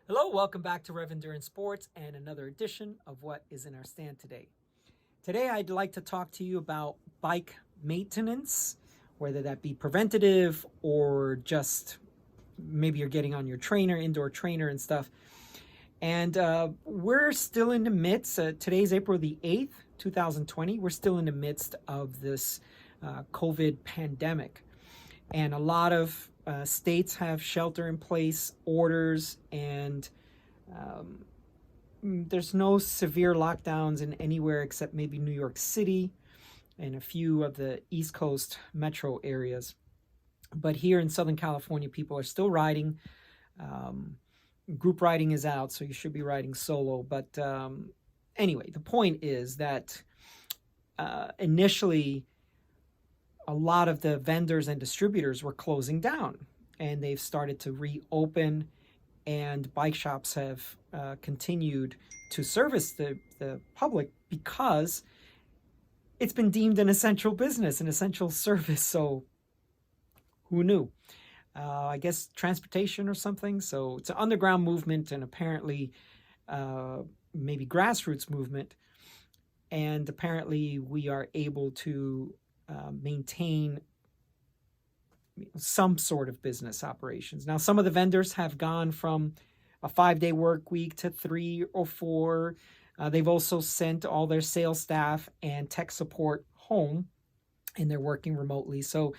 Hello, welcome back to Rev Endurance Sports and another edition of what is in our stand today. Today, I'd like to talk to you about bike maintenance, whether that be preventative or just maybe you're getting on your trainer, indoor trainer and stuff. And we're still in the midst, today's April the 8th, 2020. We're still in the midst of this COVID pandemic. And a lot of states have shelter in place orders, and there's no severe lockdowns in anywhere except maybe New York City and a few of the East Coast metro areas. But here in Southern California, people are still riding. Group riding is out, so you should be riding solo. But anyway, the point is that initially, a lot of the vendors and distributors were closing down, and they've started to reopen, and bike shops have continued to service the public because it's been deemed an essential business, an essential service. So who knew? I guess transportation or something. So it's an underground movement, and apparently maybe grassroots movement. And apparently we are able to maintain some sort of business operations. Now, some of the vendors have gone from a 5-day work week to 3 or 4. They've also sent all their sales staff and tech support home, and they're working remotely. So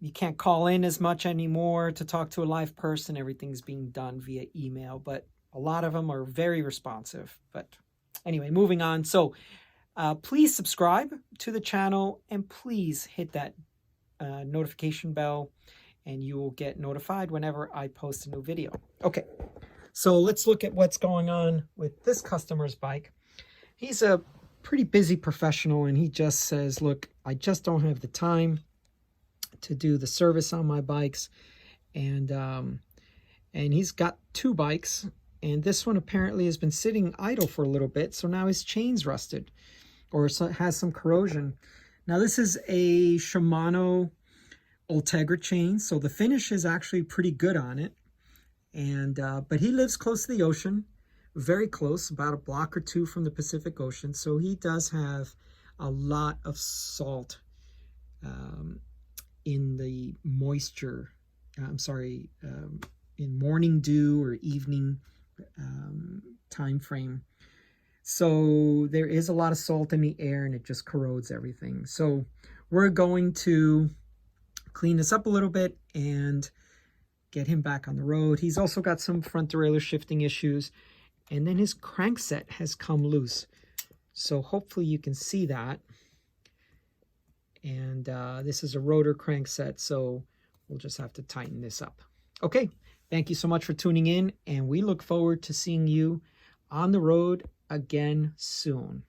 you can't call in as much anymore to talk to a live person. Everything's being done via email, but a lot of them are very responsive. But anyway, moving on. So please subscribe to the channel, and please hit that notification bell, and you will get notified whenever I post a new video. Okay, so let's look at what's going on with this customer's bike. He's a pretty busy professional, and he just says, look, I just don't have the time to do the service on my bikes. And he's got 2 bikes, and this one apparently has been sitting idle for a little bit, so now his chain's rusted or has some corrosion. Now, this is a Shimano Ultegra chain, so the finish is actually pretty good on it. And but he lives close to the ocean, very close, about a block or 2 from the Pacific Ocean, so he does have a lot of salt in the moisture, in morning dew or evening time frame. So there is a lot of salt in the air, and it just corrodes everything. So we're going to clean this up a little bit and get him back on the road. He's also got some front derailleur shifting issues, and then his crankset has come loose. So hopefully you can see that. And this is a rotor crankset, so we'll just have to tighten this up. Okay, thank you so much for tuning in, and we look forward to seeing you on the road again soon.